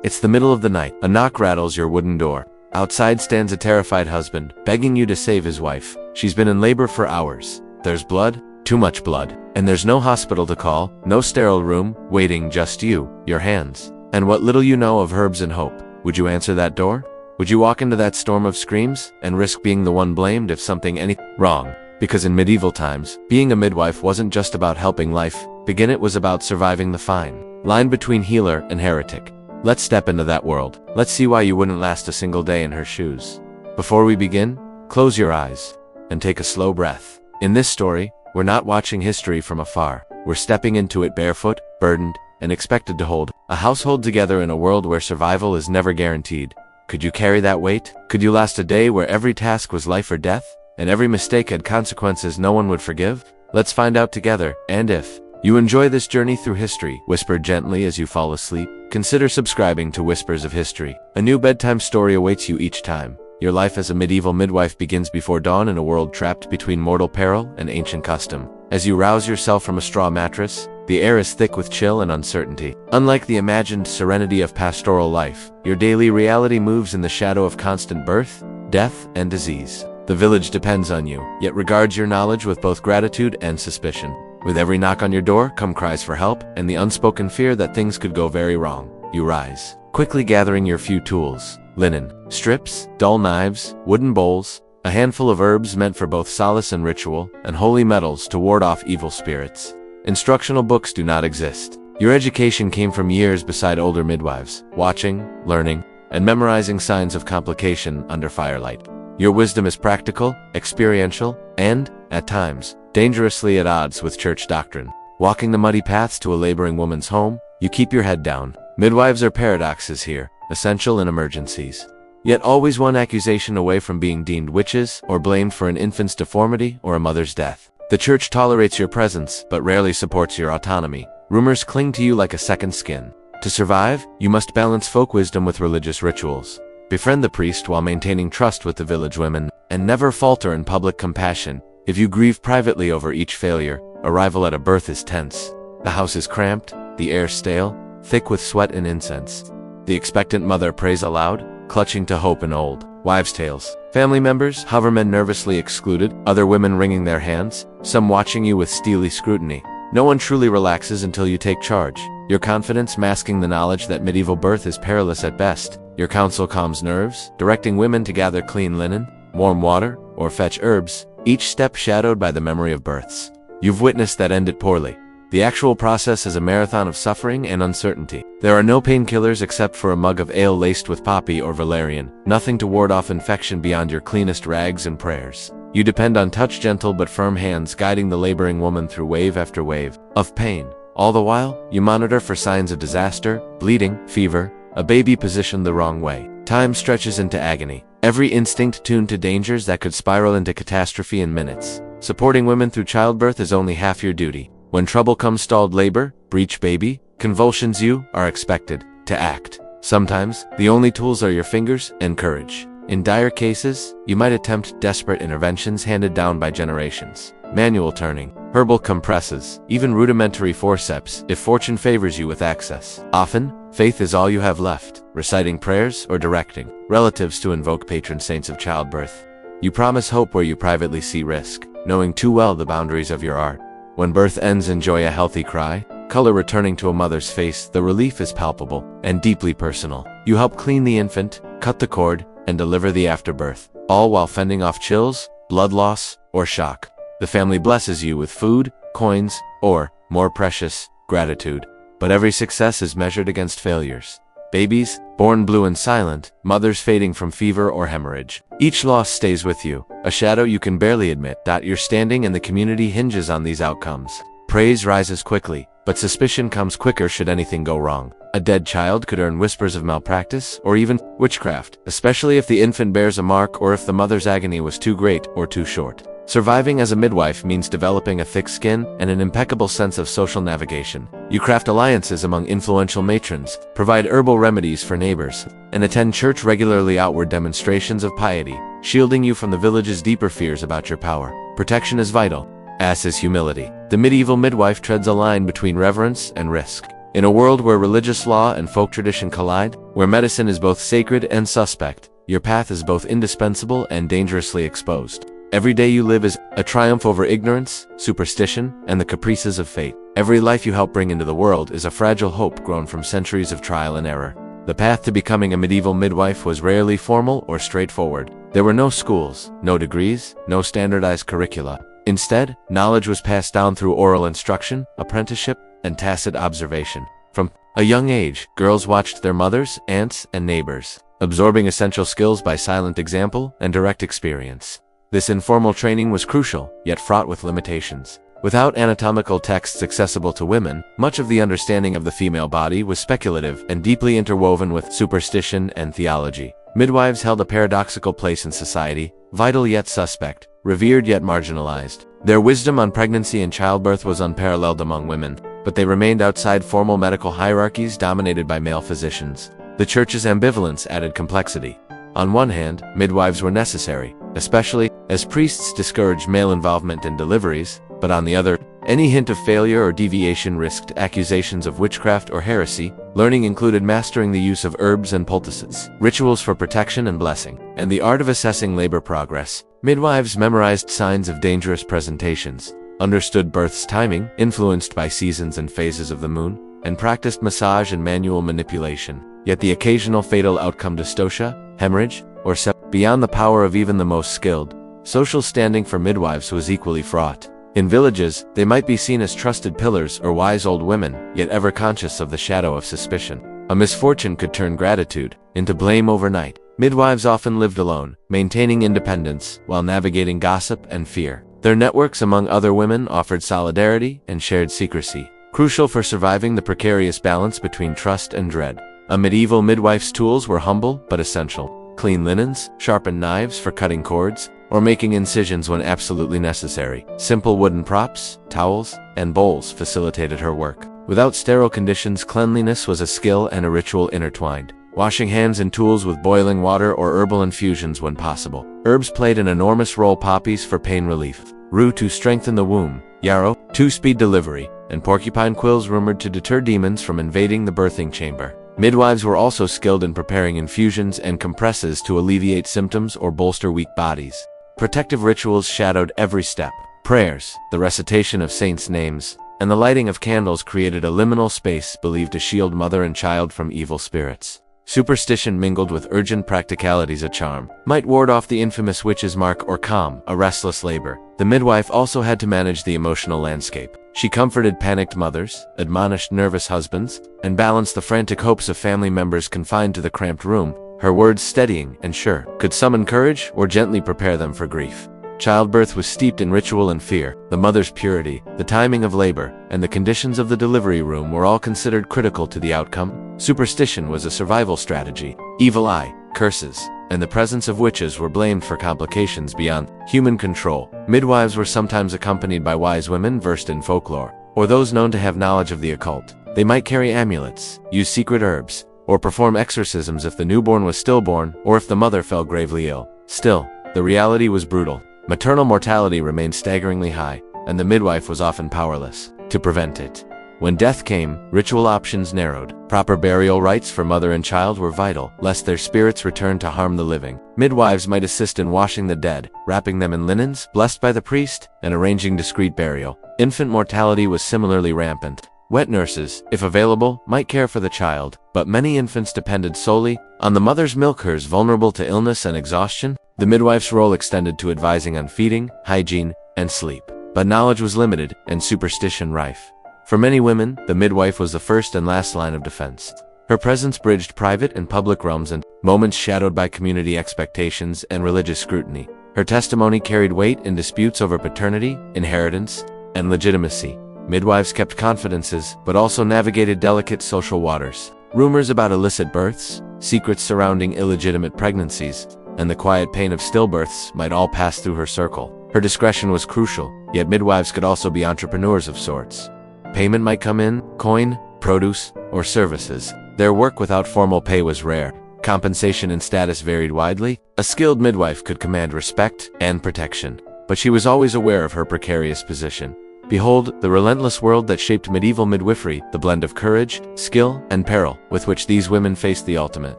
It's the middle of the night. A knock rattles your wooden door. Outside stands a terrified husband, begging you to save his wife. She's been in labor for hours. There's blood, too much blood. And there's no hospital to call, no sterile room, waiting, just you, your hands, and what little you know of herbs and hope. Would you answer that door? Would you walk into that storm of screams and risk being the one blamed if something wrong? Because in medieval times, being a midwife wasn't just about helping life begin, it was about surviving the fine line between healer and heretic. Let's step into that world. Let's see why you wouldn't last a single day in her shoes. Before we begin, close your eyes and take a slow breath. In this story, we're not watching history from afar. We're stepping into it barefoot, burdened, and expected to hold a household together in a world where survival is never guaranteed. Could you carry that weight? Could you last a day where every task was life or death, and every mistake had consequences no one would forgive? Let's find out together, and if you enjoy this journey through history, whispered gently as you fall asleep, consider subscribing to Whispers of History. A new bedtime story awaits you each time. Your life as a medieval midwife begins before dawn in a world trapped between mortal peril and ancient custom. As you rouse yourself from a straw mattress, the air is thick with chill and uncertainty. Unlike the imagined serenity of pastoral life, your daily reality moves in the shadow of constant birth, death, and disease. The village depends on you, yet regards your knowledge with both gratitude and suspicion. With every knock on your door come cries for help and the unspoken fear that things could go very wrong. You rise, quickly gathering your few tools: linen, strips, dull knives, wooden bowls, a handful of herbs meant for both solace and ritual, and holy metals to ward off evil spirits. Instructional books do not exist. Your education came from years beside older midwives, watching, learning, and memorizing signs of complication under firelight. Your wisdom is practical, experiential, and, at times, dangerously at odds with church doctrine. Walking the muddy paths to a laboring woman's home, you keep your head down. Midwives are paradoxes here, essential in emergencies, yet always one accusation away from being deemed witches or blamed for an infant's deformity or a mother's death. The church tolerates your presence, but rarely supports your autonomy. Rumors cling to you like a second skin. To survive, you must balance folk wisdom with religious rituals. Befriend the priest while maintaining trust with the village women, and never falter in public compassion. If you grieve privately over each failure, arrival at a birth is tense. The house is cramped, the air stale, thick with sweat and incense. The expectant mother prays aloud, clutching to hope in old wives' tales. Family members hover, men nervously excluded, other women wringing their hands, some watching you with steely scrutiny. No one truly relaxes until you take charge, your confidence masking the knowledge that medieval birth is perilous at best. Your counsel calms nerves, directing women to gather clean linen, warm water, or fetch herbs, each step shadowed by the memory of births you've witnessed that ended poorly. The actual process is a marathon of suffering and uncertainty. There are no painkillers except for a mug of ale laced with poppy or valerian, nothing to ward off infection beyond your cleanest rags and prayers. You depend on gentle but firm hands guiding the laboring woman through wave after wave of pain. All the while, you monitor for signs of disaster, bleeding, fever, a baby positioned the wrong way. Time stretches into agony, every instinct tuned to dangers that could spiral into catastrophe in minutes. Supporting women through childbirth is only half your duty. When trouble comes, stalled labor, breech baby, convulsions, you are expected to act. Sometimes, the only tools are your fingers and courage. In dire cases, you might attempt desperate interventions handed down by generations. Manual turning, herbal compresses, even rudimentary forceps if fortune favors you with access. Often, faith is all you have left, reciting prayers or directing relatives to invoke patron saints of childbirth. You promise hope where you privately see risk, knowing too well the boundaries of your art. When birth ends, enjoy a healthy cry, color returning to a mother's face. The relief is palpable and deeply personal. You help clean the infant, cut the cord, and deliver the afterbirth, all while fending off chills, blood loss, or shock. The family blesses you with food, coins, or, more precious, gratitude. But every success is measured against failures. Babies, born blue and silent, mothers fading from fever or hemorrhage. Each loss stays with you, a shadow you can barely admit. Your standing in the community hinges on these outcomes. Praise rises quickly, but suspicion comes quicker should anything go wrong. A dead child could earn whispers of malpractice, or even witchcraft, especially if the infant bears a mark or if the mother's agony was too great or too short. Surviving as a midwife means developing a thick skin and an impeccable sense of social navigation. You craft alliances among influential matrons, provide herbal remedies for neighbors, and attend church regularly, outward demonstrations of piety, shielding you from the village's deeper fears about your power. Protection is vital, as is humility. The medieval midwife treads a line between reverence and risk. In a world where religious law and folk tradition collide, where medicine is both sacred and suspect, your path is both indispensable and dangerously exposed. Every day you live is a triumph over ignorance, superstition, and the caprices of fate. Every life you help bring into the world is a fragile hope grown from centuries of trial and error. The path to becoming a medieval midwife was rarely formal or straightforward. There were no schools, no degrees, no standardized curricula. Instead, knowledge was passed down through oral instruction, apprenticeship, and tacit observation. From a young age, girls watched their mothers, aunts, and neighbors, absorbing essential skills by silent example and direct experience. This informal training was crucial, yet fraught with limitations. Without anatomical texts accessible to women, much of the understanding of the female body was speculative and deeply interwoven with superstition and theology. Midwives held a paradoxical place in society, vital yet suspect, revered yet marginalized. Their wisdom on pregnancy and childbirth was unparalleled among women, but they remained outside formal medical hierarchies dominated by male physicians. The church's ambivalence added complexity. On one hand, midwives were necessary, especially as priests discouraged male involvement in deliveries, but on the other, any hint of failure or deviation risked accusations of witchcraft or heresy. Learning included mastering the use of herbs and poultices, rituals for protection and blessing, and the art of assessing labor progress. Midwives memorized signs of dangerous presentations, understood birth's timing, influenced by seasons and phases of the moon, and practiced massage and manual manipulation. Yet the occasional fatal outcome, dystocia, hemorrhage, or beyond the power of even the most skilled. Social standing for midwives was equally fraught. In villages, they might be seen as trusted pillars or wise old women, yet ever conscious of the shadow of suspicion. A misfortune could turn gratitude into blame overnight. Midwives often lived alone, maintaining independence while navigating gossip and fear. Their networks among other women offered solidarity and shared secrecy, crucial for surviving the precarious balance between trust and dread. A medieval midwife's tools were humble but essential. Clean linens, sharpened knives for cutting cords, or making incisions when absolutely necessary. Simple wooden props, towels, and bowls facilitated her work. Without sterile conditions, cleanliness was a skill and a ritual intertwined. Washing hands and tools with boiling water or herbal infusions when possible. Herbs played an enormous role: poppies for pain relief, rue to strengthen the womb, yarrow to speed delivery, and porcupine quills rumored to deter demons from invading the birthing chamber. Midwives were also skilled in preparing infusions and compresses to alleviate symptoms or bolster weak bodies. Protective rituals shadowed every step. Prayers, the recitation of saints' names, and the lighting of candles created a liminal space believed to shield mother and child from evil spirits. Superstition mingled with urgent practicalities. A charm might ward off the infamous witch's mark or calm a restless labor. The midwife also had to manage the emotional landscape. She comforted panicked mothers, admonished nervous husbands, and balanced the frantic hopes of family members confined to the cramped room. Her words, steadying and sure, could summon courage or gently prepare them for grief. Childbirth was steeped in ritual and fear. The mother's purity, the timing of labor, and the conditions of the delivery room were all considered critical to the outcome. Superstition was a survival strategy. Evil eye, curses, and the presence of witches were blamed for complications beyond human control. Midwives were sometimes accompanied by wise women versed in folklore, or those known to have knowledge of the occult. They might carry amulets, use secret herbs, or perform exorcisms if the newborn was stillborn or if the mother fell gravely ill. Still, the reality was brutal. Maternal mortality remained staggeringly high, and the midwife was often powerless to prevent it. When death came, ritual options narrowed. Proper burial rites for mother and child were vital, lest their spirits return to harm the living. Midwives might assist in washing the dead, wrapping them in linens blessed by the priest, and arranging discreet burial. Infant mortality was similarly rampant. Wet nurses, if available, might care for the child, but many infants depended solely on the mother's milk. Hers vulnerable to illness and exhaustion. The midwife's role extended to advising on feeding, hygiene, and sleep. But knowledge was limited, and superstition rife. For many women, the midwife was the first and last line of defense. Her presence bridged private and public realms and moments shadowed by community expectations and religious scrutiny. Her testimony carried weight in disputes over paternity, inheritance, and legitimacy. Midwives kept confidences, but also navigated delicate social waters. Rumors about illicit births, secrets surrounding illegitimate pregnancies, and the quiet pain of stillbirths might all pass through her circle. Her discretion was crucial, yet midwives could also be entrepreneurs of sorts. Payment might come in coin, produce, or services. Their work without formal pay was rare. Compensation and status varied widely. A skilled midwife could command respect and protection, but she was always aware of her precarious position. Behold, the relentless world that shaped medieval midwifery, the blend of courage, skill, and peril with which these women faced the ultimate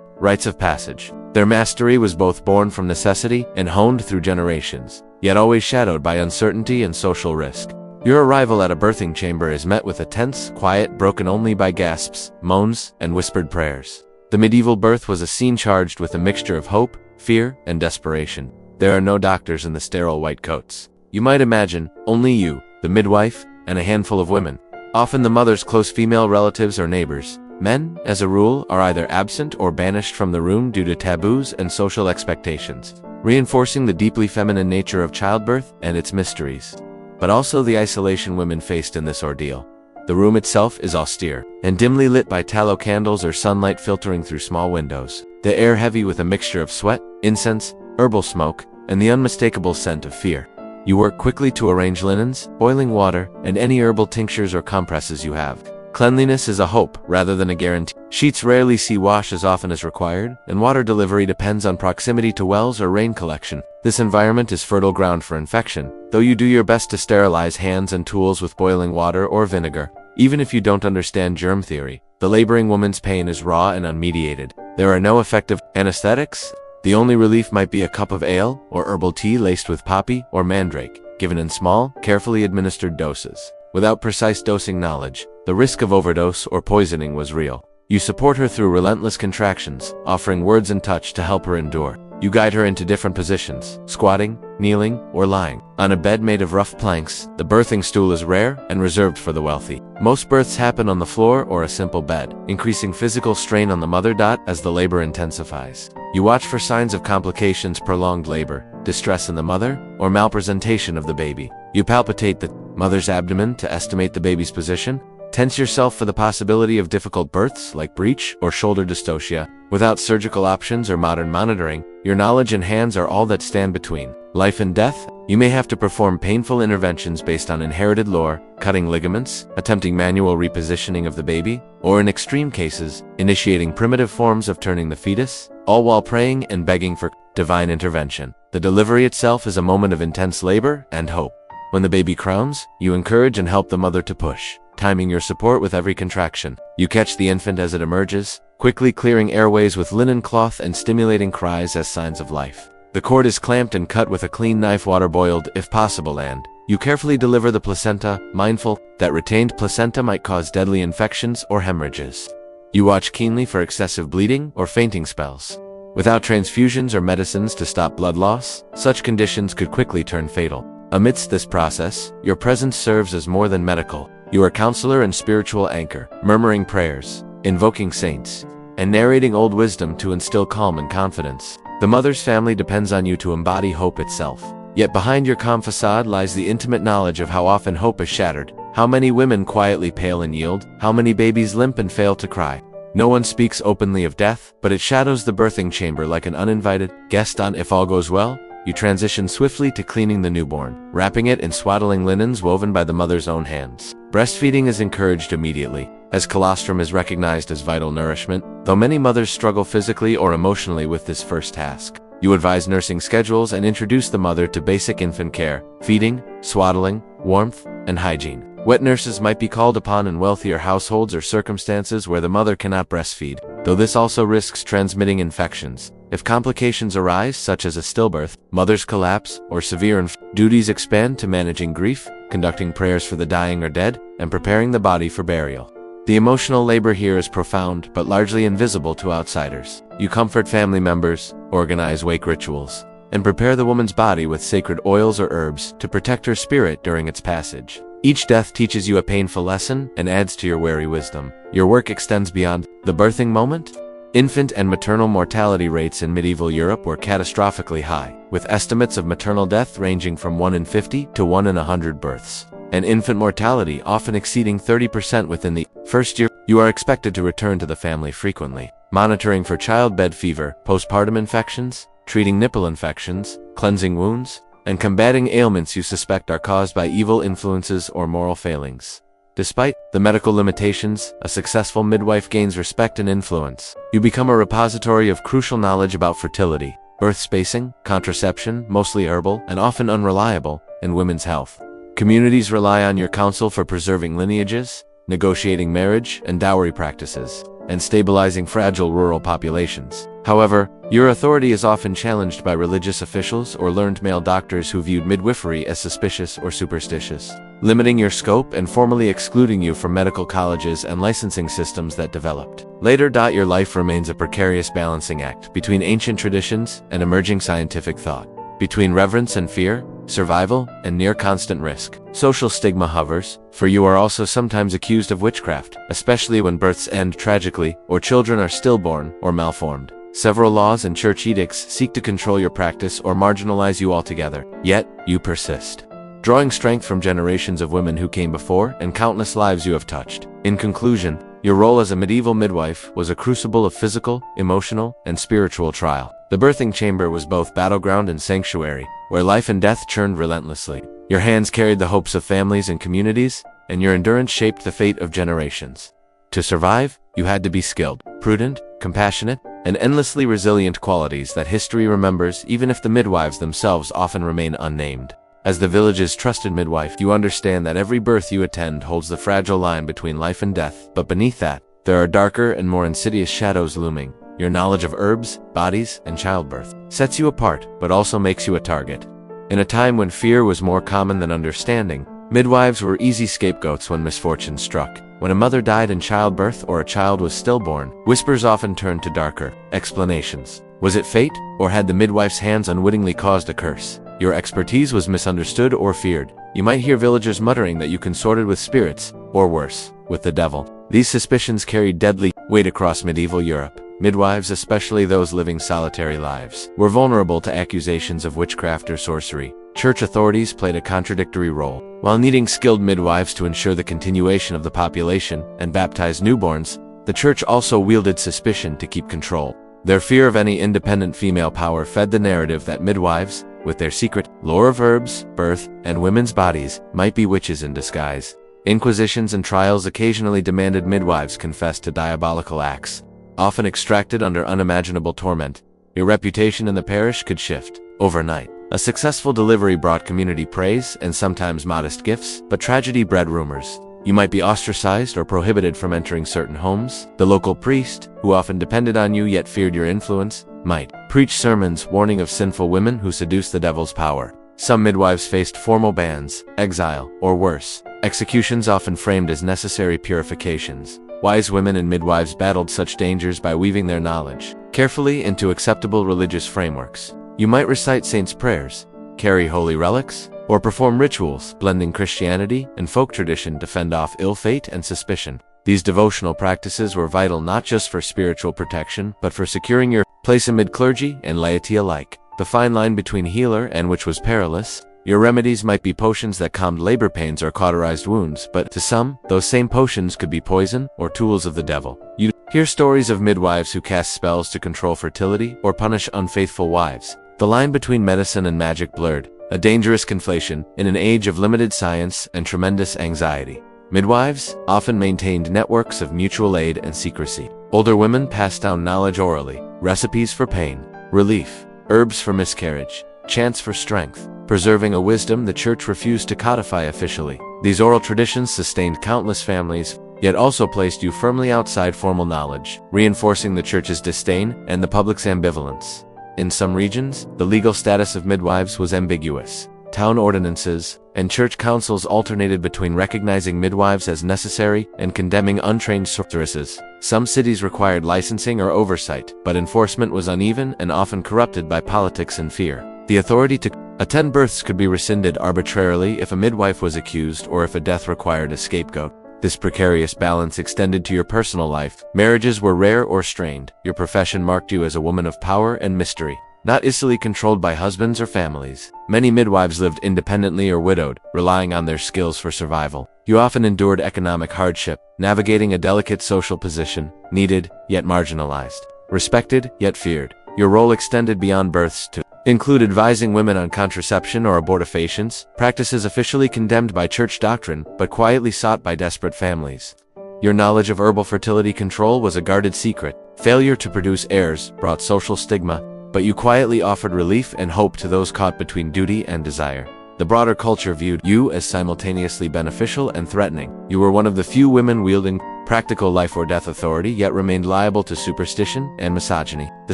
rites of passage. Their mastery was both born from necessity and honed through generations, yet always shadowed by uncertainty and social risk. Your arrival at a birthing chamber is met with a tense quiet broken only by gasps, moans, and whispered prayers. The medieval birth was a scene charged with a mixture of hope, fear, and desperation. There are no doctors in the sterile white coats. You might imagine, only you, the midwife, and a handful of women. Often the mother's close female relatives or neighbors. Men, as a rule, are either absent or banished from the room due to taboos and social expectations, reinforcing the deeply feminine nature of childbirth and its mysteries. But also the isolation women faced in this ordeal. The room itself is austere, and dimly lit by tallow candles or sunlight filtering through small windows. The air heavy with a mixture of sweat, incense, herbal smoke, and the unmistakable scent of fear. You work quickly to arrange linens, boiling water, and any herbal tinctures or compresses you have. Cleanliness is a hope rather than a guarantee. Sheets rarely see wash as often as required, and water delivery depends on proximity to wells or rain collection. This environment is fertile ground for infection, though you do your best to sterilize hands and tools with boiling water or vinegar. Even if you don't understand germ theory, the laboring woman's pain is raw and unmediated. There are no effective anesthetics. The only relief might be a cup of ale or herbal tea laced with poppy or mandrake, given in small, carefully administered doses. Without precise dosing knowledge, the risk of overdose or poisoning was real. You support her through relentless contractions, offering words and touch to help her endure. You guide her into different positions, squatting, kneeling, or lying. On a bed made of rough planks, the birthing stool is rare and reserved for the wealthy. Most births happen on the floor or a simple bed, increasing physical strain on the mother. As the labor intensifies. You watch for signs of complications, prolonged labor, distress in the mother, or malpresentation of the baby. You palpitate the mother's abdomen to estimate the baby's position. Tense yourself for the possibility of difficult births like breech or shoulder dystocia. Without surgical options or modern monitoring, your knowledge and hands are all that stand between life and death. You may have to perform painful interventions based on inherited lore, cutting ligaments, attempting manual repositioning of the baby, or in extreme cases, initiating primitive forms of turning the fetus, all while praying and begging for divine intervention. The delivery itself is a moment of intense labor and hope. When the baby crowns, you encourage and help the mother to push, timing your support with every contraction. You catch the infant as it emerges, quickly clearing airways with linen cloth and stimulating cries as signs of life. The cord is clamped and cut with a clean knife, water boiled if possible, and you carefully deliver the placenta, mindful that retained placenta might cause deadly infections or hemorrhages. You watch keenly for excessive bleeding or fainting spells. Without transfusions or medicines to stop blood loss, such conditions could quickly turn fatal. Amidst this process, your presence serves as more than medical. You are counselor and spiritual anchor, murmuring prayers, invoking saints, and narrating old wisdom to instill calm and confidence. The mother's family depends on you to embody hope itself. Yet behind your calm facade lies the intimate knowledge of how often hope is shattered, how many women quietly pale and yield, how many babies limp and fail to cry. No one speaks openly of death, but it shadows the birthing chamber like an uninvited guest. If all goes well, you transition swiftly to cleaning the newborn, wrapping it in swaddling linens woven by the mother's own hands. Breastfeeding is encouraged immediately, as colostrum is recognized as vital nourishment, though many mothers struggle physically or emotionally with this first task. You advise nursing schedules and introduce the mother to basic infant care, feeding, swaddling, warmth, and hygiene. Wet nurses might be called upon in wealthier households or circumstances where the mother cannot breastfeed, though this also risks transmitting infections. If complications arise, such as a stillbirth, mother's collapse, or severe duties expand to managing grief, conducting prayers for the dying or dead, and preparing the body for burial. The emotional labor here is profound, but largely invisible to outsiders. You comfort family members, organize wake rituals, and prepare the woman's body with sacred oils or herbs to protect her spirit during its passage. Each death teaches you a painful lesson and adds to your wary wisdom. Your work extends beyond the birthing moment. Infant and maternal mortality rates in medieval Europe were catastrophically high, with estimates of maternal death ranging from 1 in 50 to 1 in 100 births, and infant mortality often exceeding 30% within the first year. You are expected to return to the family frequently, monitoring for childbed fever, postpartum infections, treating nipple infections, cleansing wounds, and combating ailments you suspect are caused by evil influences or moral failings. Despite the medical limitations, a successful midwife gains respect and influence. You become a repository of crucial knowledge about fertility, birth spacing, contraception, mostly herbal and often unreliable, and women's health. Communities rely on your counsel for preserving lineages, negotiating marriage and dowry practices, and stabilizing fragile rural populations. However, your authority is often challenged by religious officials or learned male doctors who viewed midwifery as suspicious or superstitious, limiting your scope and formally excluding you from medical colleges and licensing systems that developed. Later. Your life remains a precarious balancing act between ancient traditions and emerging scientific thought, between reverence and fear, survival and near constant risk. Social stigma hovers, for you are also sometimes accused of witchcraft, especially when births end tragically or children are stillborn or malformed. Several laws and church edicts seek to control your practice or marginalize you altogether, yet you persist, drawing strength from generations of women who came before and countless lives you have touched. In conclusion, your role as a medieval midwife was a crucible of physical, emotional, and spiritual trial. The birthing chamber was both battleground and sanctuary, where life and death churned relentlessly. Your hands carried the hopes of families and communities, and your endurance shaped the fate of generations. To survive, you had to be skilled, prudent, compassionate, and endlessly resilient, qualities that history remembers even if the midwives themselves often remain unnamed. As the village's trusted midwife, you understand that every birth you attend holds the fragile line between life and death, but beneath that, there are darker and more insidious shadows looming. Your knowledge of herbs, bodies, and childbirth sets you apart, but also makes you a target. In a time when fear was more common than understanding, midwives were easy scapegoats when misfortune struck. When a mother died in childbirth or a child was stillborn, whispers often turned to darker explanations. Was it fate, or had the midwife's hands unwittingly caused a curse? Your expertise was misunderstood or feared. You might hear villagers muttering that you consorted with spirits, or worse, with the devil. These suspicions carried deadly weight across medieval Europe. Midwives, especially those living solitary lives, were vulnerable to accusations of witchcraft or sorcery. Church authorities played a contradictory role. While needing skilled midwives to ensure the continuation of the population and baptize newborns, the church also wielded suspicion to keep control. Their fear of any independent female power fed the narrative that midwives, with their secret lore of herbs, birth, and women's bodies, might be witches in disguise. Inquisitions and trials occasionally demanded midwives confess to diabolical acts, often extracted under unimaginable torment. Your reputation in the parish could shift overnight. A successful delivery brought community praise and sometimes modest gifts, but tragedy bred rumors. You might be ostracized or prohibited from entering certain homes. The local priest, who often depended on you yet feared your influence, might preach sermons warning of sinful women who seduce the devil's power. Some midwives faced formal bans, exile, or worse, executions, often framed as necessary purifications. Wise women and midwives battled such dangers by weaving their knowledge carefully into acceptable religious frameworks. You might recite saints' prayers, carry holy relics, or perform rituals blending Christianity and folk tradition to fend off ill fate and suspicion. These devotional practices were vital not just for spiritual protection, but for securing your place amid clergy and laity alike. The fine line between healer and witch was perilous. Your remedies might be potions that calmed labor pains or cauterized wounds, but to some, those same potions could be poison or tools of the devil. You hear stories of midwives who cast spells to control fertility or punish unfaithful wives. The line between medicine and magic blurred, a dangerous conflation in an age of limited science and tremendous anxiety. Midwives often maintained networks of mutual aid and secrecy. Older women passed down knowledge orally, recipes for pain, relief, herbs for miscarriage, chants for strength, preserving a wisdom the church refused to codify officially. These oral traditions sustained countless families, yet also placed you firmly outside formal knowledge, reinforcing the church's disdain and the public's ambivalence. In some regions, the legal status of midwives was ambiguous. Town ordinances and church councils alternated between recognizing midwives as necessary and condemning untrained sorceresses. Some cities required licensing or oversight, but enforcement was uneven and often corrupted by politics and fear. The authority to attend births could be rescinded arbitrarily if a midwife was accused or if a death required a scapegoat. This precarious balance extended to your personal life. Marriages were rare or strained. Your profession marked you as a woman of power and mystery, not easily controlled by husbands or families. Many midwives lived independently or widowed, relying on their skills for survival. You often endured economic hardship, navigating a delicate social position, needed yet marginalized, respected yet feared. Your role extended beyond births to include advising women on contraception or abortifacients, practices officially condemned by church doctrine but quietly sought by desperate families. Your knowledge of herbal fertility control was a guarded secret. Failure to produce heirs brought social stigma, but you quietly offered relief and hope to those caught between duty and desire. The broader culture viewed you as simultaneously beneficial and threatening. You were one of the few women wielding practical life or death authority, yet remained liable to superstition and misogyny. The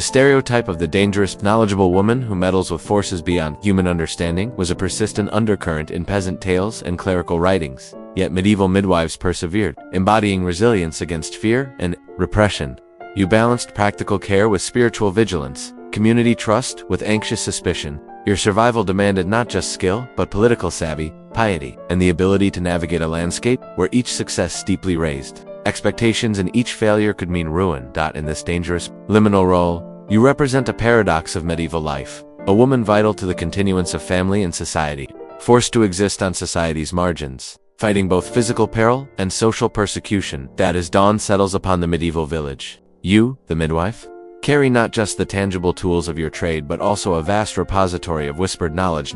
stereotype of the dangerous, knowledgeable woman who meddles with forces beyond human understanding was a persistent undercurrent in peasant tales and clerical writings. Yet medieval midwives persevered, embodying resilience against fear and repression. You balanced practical care with spiritual vigilance, community trust with anxious suspicion. Your survival demanded not just skill, but political savvy, piety, and the ability to navigate a landscape where each success steeply raised expectations and each failure could mean ruin. In this dangerous, liminal role, you represent a paradox of medieval life, a woman vital to the continuance of family and society, forced to exist on society's margins, fighting both physical peril and social persecution. As dawn settles upon the medieval village, you, the midwife, carry not just the tangible tools of your trade but also a vast repository of whispered knowledge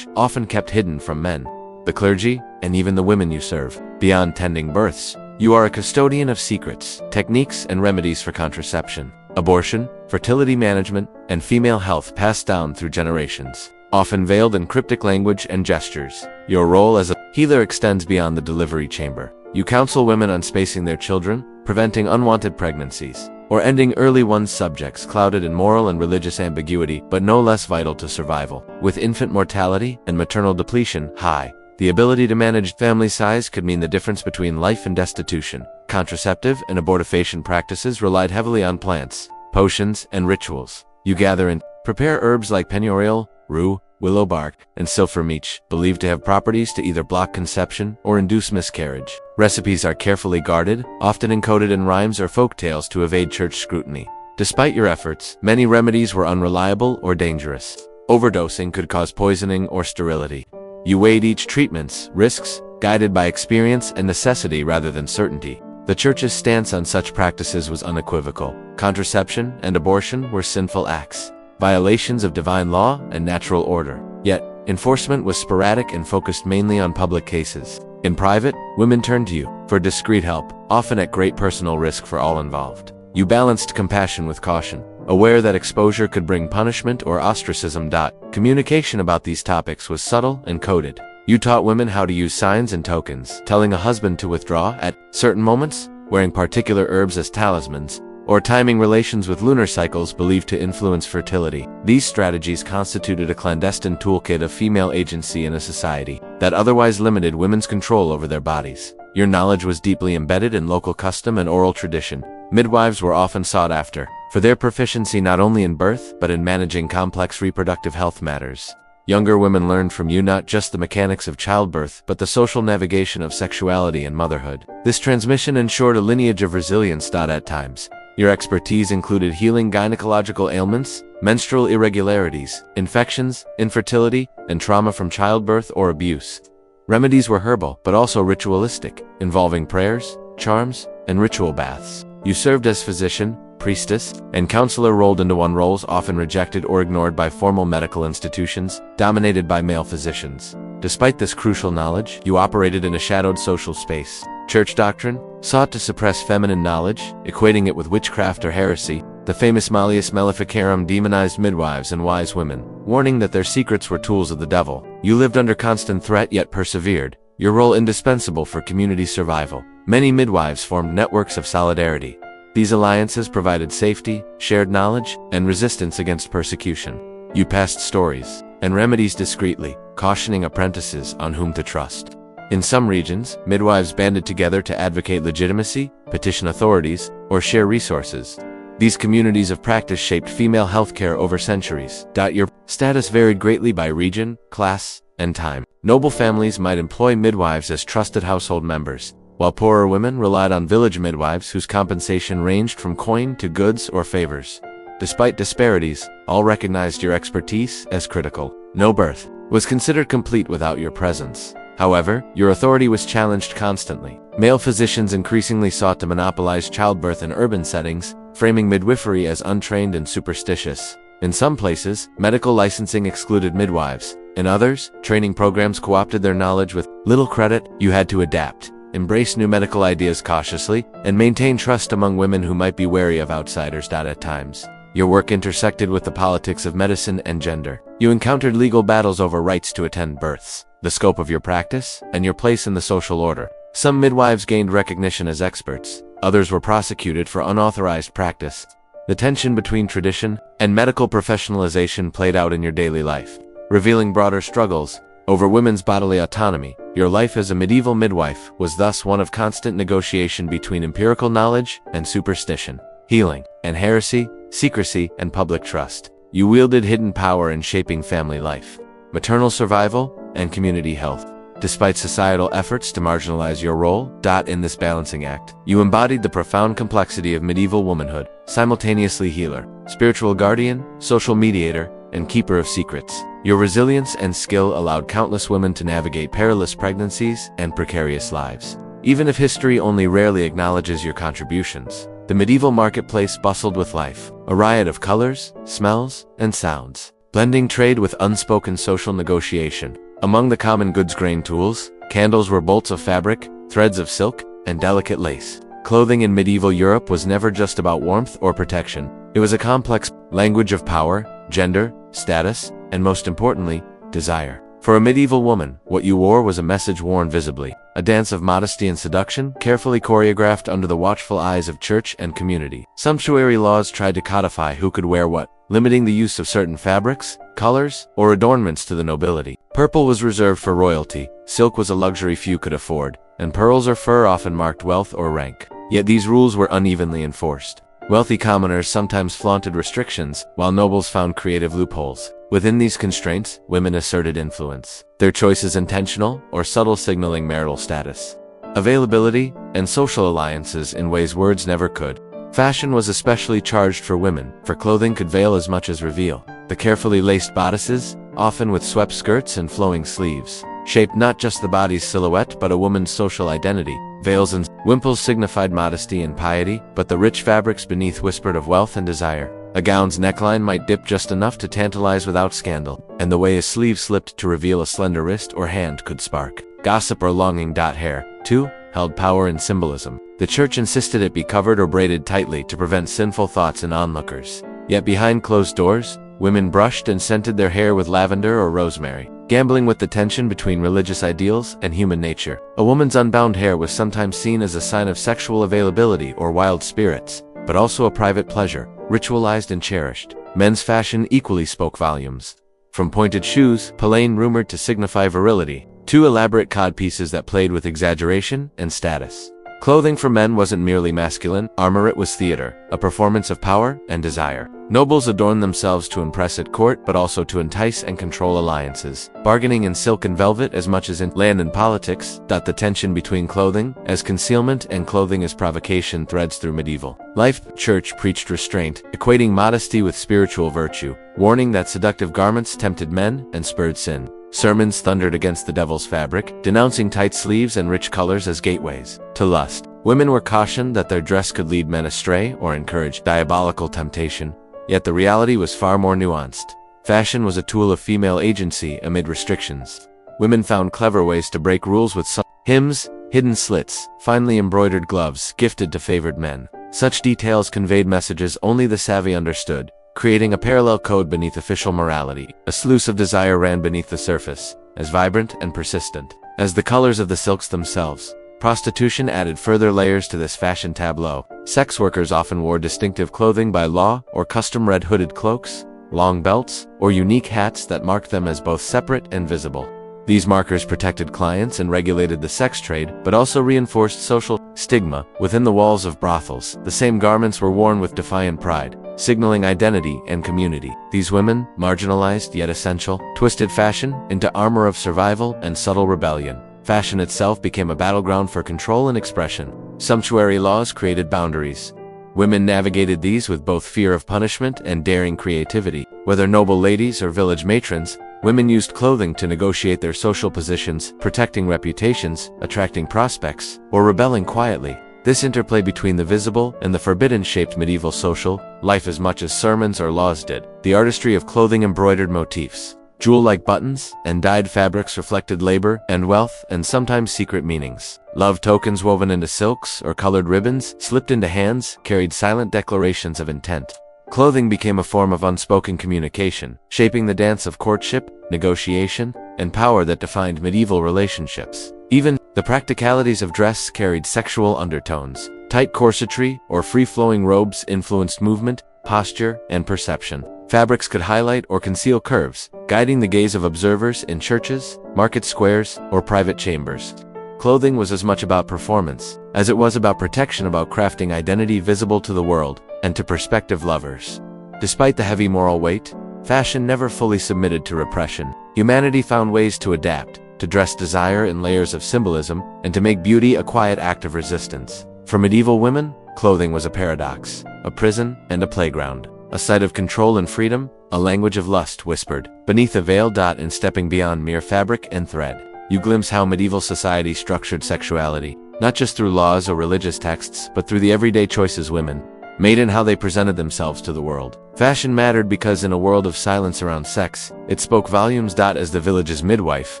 often kept hidden from men, the clergy, and even the women you serve. Beyond tending births, you are a custodian of secrets, techniques, and remedies for contraception, abortion, fertility management, and female health passed down through generations, often veiled in cryptic language and gestures. Your role as a healer extends beyond the delivery chamber. You counsel women on spacing their children, preventing unwanted pregnancies, or ending early ones, subjects clouded in moral and religious ambiguity but no less vital to survival. With infant mortality and maternal depletion high, the ability to manage family size could mean the difference between life and destitution. Contraceptive and abortifacient practices relied heavily on plants, potions, and rituals. You gather and prepare herbs like pennyroyal, rue, willow bark, and silvermeach, believed to have properties to either block conception or induce miscarriage. Recipes are carefully guarded, often encoded in rhymes or folk tales to evade church scrutiny. Despite your efforts, many remedies were unreliable or dangerous. Overdosing could cause poisoning or sterility. You weighed each treatment's risks, guided by experience and necessity rather than certainty. The church's stance on such practices was unequivocal. Contraception and abortion were sinful acts, violations of divine law and natural order. Yet, enforcement was sporadic and focused mainly on public cases. In private, women turned to you for discreet help, often at great personal risk for all involved. You balanced compassion with caution, aware that exposure could bring punishment or ostracism. Communication about these topics was subtle and coded. You taught women how to use signs and tokens, telling a husband to withdraw at certain moments, wearing particular herbs as talismans, or timing relations with lunar cycles believed to influence fertility. These strategies constituted a clandestine toolkit of female agency in a society that otherwise limited women's control over their bodies. Your knowledge was deeply embedded in local custom and oral tradition. Midwives were often sought after for their proficiency not only in birth but in managing complex reproductive health matters. Younger women learned from you not just the mechanics of childbirth but the social navigation of sexuality and motherhood. This transmission ensured a lineage of resilience. At times, your expertise included healing gynecological ailments, menstrual irregularities, infections, infertility, and trauma from childbirth or abuse. Remedies were herbal but also ritualistic, involving prayers, charms, and ritual baths. You served as physician, priestess, and counselor rolled into one, roles often rejected or ignored by formal medical institutions, dominated by male physicians. Despite this crucial knowledge, you operated in a shadowed social space. Church doctrine sought to suppress feminine knowledge, equating it with witchcraft or heresy. The famous Malleus Maleficarum demonized midwives and wise women, warning that their secrets were tools of the devil. You lived under constant threat yet persevered, your role indispensable for community survival. Many midwives formed networks of solidarity. These alliances provided safety, shared knowledge, and resistance against persecution. You passed stories and remedies discreetly, cautioning apprentices on whom to trust. In some regions, midwives banded together to advocate legitimacy, petition authorities, or share resources. These communities of practice shaped female healthcare over centuries. Your status varied greatly by region, class, and time. Noble families might employ midwives as trusted household members, while poorer women relied on village midwives whose compensation ranged from coin to goods or favors. Despite disparities, all recognized your expertise as critical. No birth was considered complete without your presence. However, your authority was challenged constantly. Male physicians increasingly sought to monopolize childbirth in urban settings, framing midwifery as untrained and superstitious. In some places, medical licensing excluded midwives. In others, training programs co-opted their knowledge with little credit. You had to adapt, embrace new medical ideas cautiously, and maintain trust among women who might be wary of outsiders. At times, Your work intersected with the politics of medicine and gender. You encountered legal battles over rights to attend births, the scope of your practice, and your place in the social order. Some midwives gained recognition as experts. Others were prosecuted for unauthorized practice. The tension between tradition and medical professionalization played out in your daily life, revealing broader struggles over women's bodily autonomy. Your life as a medieval midwife was thus one of constant negotiation between empirical knowledge and superstition, healing and heresy, secrecy and public trust. You wielded hidden power in shaping family life, maternal survival, and community health. Despite societal efforts to marginalize your role, in this balancing act, you embodied the profound complexity of medieval womanhood, simultaneously healer, spiritual guardian, social mediator, and keeper of secrets. Your resilience and skill allowed countless women to navigate perilous pregnancies and precarious lives. Even if history only rarely acknowledges your contributions, the medieval marketplace bustled with life, a riot of colors, smells, and sounds, blending trade with unspoken social negotiation. Among the common goods grain tools, candles were bolts of fabric, threads of silk, and delicate lace. Clothing in medieval Europe was never just about warmth or protection. It was a complex language of power, gender, status, and most importantly, desire. For a medieval woman, what you wore was a message worn visibly, a dance of modesty and seduction, carefully choreographed under the watchful eyes of church and community. Sumptuary laws tried to codify who could wear what, limiting the use of certain fabrics, colors, or adornments to the nobility. Purple was reserved for royalty, silk was a luxury few could afford, and pearls or fur often marked wealth or rank. Yet these rules were unevenly enforced. Wealthy commoners sometimes flaunted restrictions, while nobles found creative loopholes. Within these constraints, women asserted influence, their choices intentional or subtle, signaling marital status, availability, and social alliances in ways words never could. Fashion was especially charged for women, for clothing could veil as much as reveal. The carefully laced bodices, often with swept skirts and flowing sleeves, shaped not just the body's silhouette but a woman's social identity. Veils and wimples signified modesty and piety, but the rich fabrics beneath whispered of wealth and desire. A gown's neckline might dip just enough to tantalize without scandal, and the way a sleeve slipped to reveal a slender wrist or hand could spark gossip or longing. Hair, too, held power and symbolism. The church insisted it be covered or braided tightly to prevent sinful thoughts in onlookers. Yet behind closed doors, women brushed and scented their hair with lavender or rosemary, gambling with the tension between religious ideals and human nature. A woman's unbound hair was sometimes seen as a sign of sexual availability or wild spirits, but also a private pleasure, ritualized and cherished. Men's fashion equally spoke volumes. From pointed shoes, palaine rumored to signify virility, to elaborate codpieces that played with exaggeration and status. Clothing for men wasn't merely masculine, armor it was theater, a performance of power and desire. Nobles adorned themselves to impress at court but also to entice and control alliances, bargaining in silk and velvet as much as in land and politics. The tension between clothing as concealment and clothing as provocation threads through medieval life. Church preached restraint, equating modesty with spiritual virtue, warning that seductive garments tempted men and spurred sin. Sermons thundered against the devil's fabric, denouncing tight sleeves and rich colors as gateways to lust. Women were cautioned that their dress could lead men astray or encourage diabolical temptation. Yet the reality was far more nuanced. Fashion was a tool of female agency amid restrictions. Women found clever ways to break rules with hymns, hidden slits, finely embroidered gloves gifted to favored men. Such details conveyed messages only the savvy understood, creating a parallel code beneath official morality. A sluice of desire ran beneath the surface, as vibrant and persistent as the colors of the silks themselves. Prostitution added further layers to this fashion tableau. Sex workers often wore distinctive clothing by law or custom red hooded cloaks, long belts, or unique hats that marked them as both separate and visible. These markers protected clients and regulated the sex trade, but also reinforced social stigma. Within the walls of brothels, the same garments were worn with defiant pride, signaling identity and community. These women, marginalized yet essential, twisted fashion into armor of survival and subtle rebellion. Fashion itself became a battleground for control and expression. Sumptuary laws created boundaries. Women navigated these with both fear of punishment and daring creativity. Whether noble ladies or village matrons, women used clothing to negotiate their social positions, protecting reputations, attracting prospects, or rebelling quietly. This interplay between the visible and the forbidden shaped medieval social life as much as sermons or laws did. The artistry of clothing, embroidered motifs, jewel-like buttons, and dyed fabrics reflected labor and wealth and sometimes secret meanings. Love tokens woven into silks or colored ribbons slipped into hands carried silent declarations of intent. Clothing became a form of unspoken communication, shaping the dance of courtship, negotiation, and power that defined medieval relationships. Even the practicalities of dress carried sexual undertones. Tight corsetry or free-flowing robes influenced movement, posture, and perception. Fabrics could highlight or conceal curves, guiding the gaze of observers in churches, market squares, or private chambers. Clothing was as much about performance as it was about protection, about crafting identity visible to the world and to prospective lovers. Despite the heavy moral weight, fashion never fully submitted to repression. Humanity found ways to adapt, to dress desire in layers of symbolism, and to make beauty a quiet act of resistance. For medieval women, clothing was a paradox, a prison and a playground, a site of control and freedom, a language of lust whispered beneath a veil. In stepping beyond mere fabric and thread, you glimpse how medieval society structured sexuality, not just through laws or religious texts, but through the everyday choices women made in how they presented themselves to the world. Fashion mattered because in a world of silence around sex, it spoke volumes. As the village's midwife,